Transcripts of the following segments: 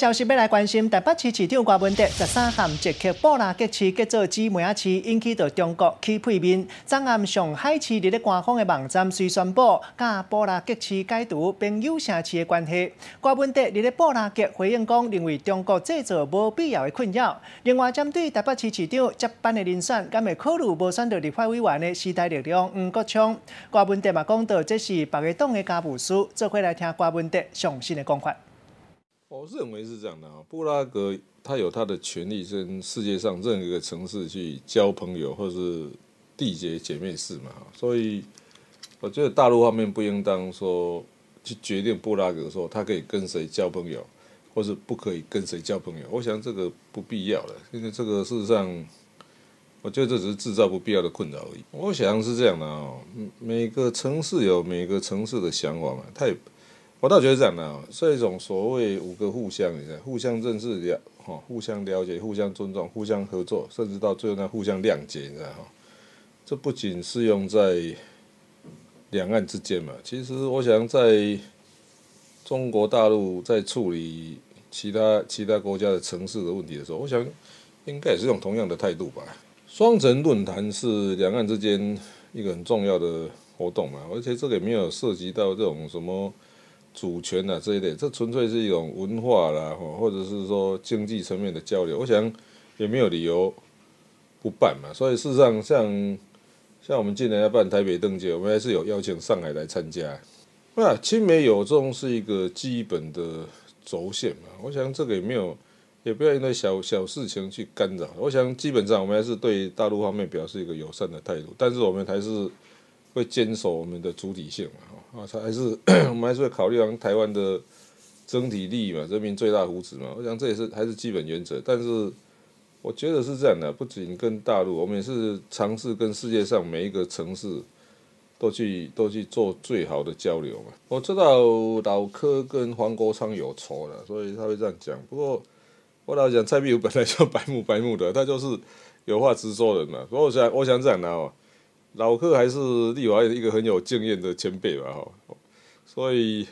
消息要来关心，台北市市长郭文哲13号接洽布拉格市结做姊妹市，引起到中国起配面。昨暗上海市伫咧官方的网站虽宣布甲布拉格市解除并友城市的关系。郭文哲伫咧布拉格回应讲，认为中国制造无必要的困扰。另外，针对台北市市长接班的人选，敢会考虑无选到立法委员的时代力量黄国昌？郭文哲嘛讲到，这是别个党的家务事，做伙来听郭文哲详细的讲法。 我认为是这样的啊，布拉格他有他的权利跟世界上任何一个城市去交朋友或是缔结姐妹市嘛，所以我觉得大陆方面不应当说去决定布拉格说他可以跟谁交朋友，或是不可以跟谁交朋友。我想这个不必要的，因为这个事实上，我觉得这只是制造不必要的困扰而已。我想是这样的啊，每个城市有每个城市的想法嘛，我倒觉得这样的啊，这种所谓五个互相，你看，互相认识互相了解、互相尊重、互相合作，甚至到最后呢，互相谅解，你知道哈？这不仅适用在两岸之间嘛，其实我想在中国大陆在处理其他国家的城市的问题的时候，我想应该也是用同样的态度吧。双城论坛是两岸之间一个很重要的活动嘛，而且这个也没有涉及到这种什么。 主权啊这一类，这纯粹是一种文化啦，或者是说经济层面的交流，我想也没有理由不办嘛。所以事实上像我们今年要办台北灯节，我们还是有邀请上海来参加。那亲美友中是一个基本的轴线嘛，我想这个也不要因为小事情去干扰。我想基本上我们还是对大陆方面表示一个友善的态度，但是我们还是会坚守我们的主体性嘛。 还是我们还是会考虑台湾的整体利益嘛，人民最大福祉嘛。我想这也是还是基本原则。但是我觉得是这样的，不仅跟大陆，我们也是尝试跟世界上每一个城市都去做最好的交流嘛。我知道老柯跟黄国昌有仇了，所以他会这样讲。不过我老实讲，蔡壁如本来就白目的，他就是有话直说人嘛。不过我想这样的哦。 老柯还是立法院一个很有经验的前辈吧，所以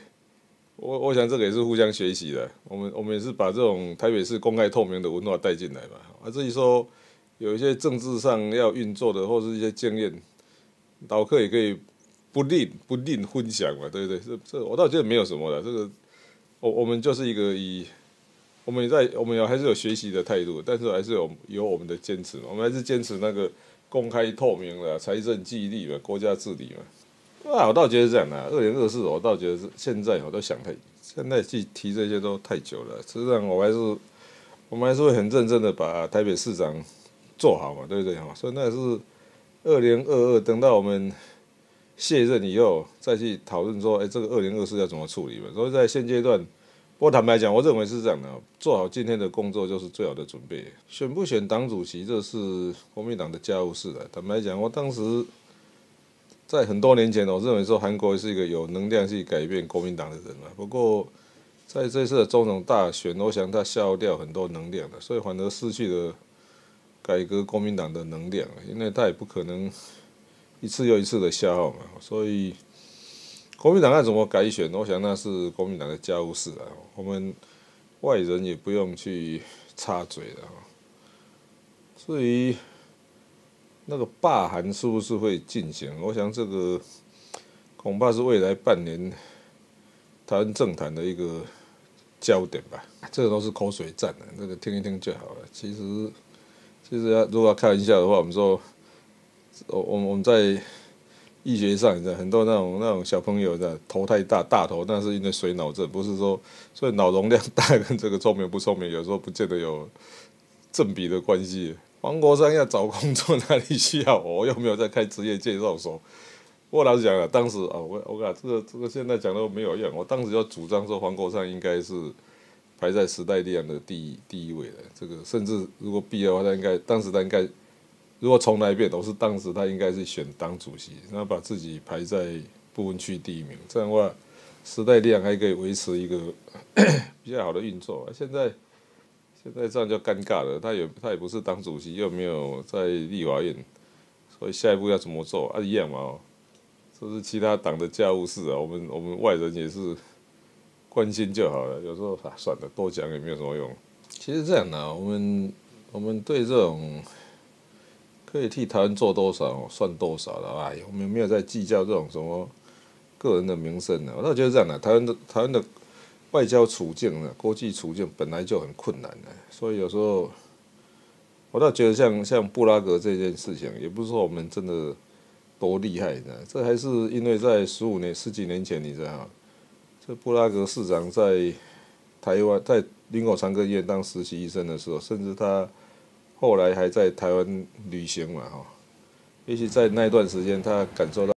我想这个也是互相学习的。我们也是把这种台北市公开透明的文化带进来嘛。至于说有一些政治上要运作的，或是一些经验，老柯也可以不吝分享嘛，对不对？这我倒觉得没有什么的。这个我们就是一个我们还是有学习的态度，但是还是有我们的坚持嘛，我们还是坚持那个。 公开透明的财政纪律嘛，国家治理嘛，我倒觉得这样的。2024，我倒觉得是现在我都想现在去提这些都太久了。实际上，我们还是会很认真的把台北市长做好嘛，对不对哈？所以那是2022，等到我们卸任以后再去讨论说，这个2024要怎么处理嘛。所以在现阶段。 不过坦白讲，我认为是这样的，做好今天的工作就是最好的准备。选不选党主席，这是国民党的家务事了。坦白讲，我当时在很多年前，我认为说韩国是一个有能量去改变国民党的人嘛。不过在这次的总统大选，我想他消耗掉很多能量了，所以反而失去了改革国民党的能量，因为他也不可能一次又一次的消耗嘛，所以。 国民党要怎么改选？我想那是国民党的家务事啊，我们外人也不用去插嘴了。至于那个罢韩是不是会进行，我想这个恐怕是未来半年台湾政坛的一个焦点吧。这个都是口水战的，这个听一听就好了。其实如果要开玩笑的话，我们说，我们在。 医学上，你知道很多那种小朋友的头太大头，那是因为水脑症，不是说所以脑容量大跟这个聪明不聪明，有时候不见得有正比的关系。黄国昌要找工作哪里需要我又没有在开职业介绍所。我老实讲了，当时我讲这个现在讲都没有用。我当时就主张说黄国昌应该是排在时代力量的第一位的。这个甚至如果必要的话，当时他应该。 如果重来一遍，当时他应该是选党主席，然后把自己排在不分区第1名，这样的话，时代力量还可以维持一个比较好的运作。现在这样就尴尬了，他也不是党主席，又没有在立法院，所以下一步要怎么做一样嘛，这是其他党的家务事啊。我们外人也是关心就好了。有时候算了，多讲也没有什么用。其实这样的，我们对这种可以替台湾做多少算多少的，哎，我们没有在计较这种什么个人的名声的。我倒觉得这样的，台湾的外交处境呢，国际处境本来就很困难的，所以有时候我倒觉得像布拉格这件事情，也不是说我们真的多厉害的，这还是因为在十几年前，你知道吗？这布拉格市长在台湾在林口长庚医院当实习医生的时候，甚至他后来还在台湾旅行嘛，哈，也许在那一段时间，他感受到。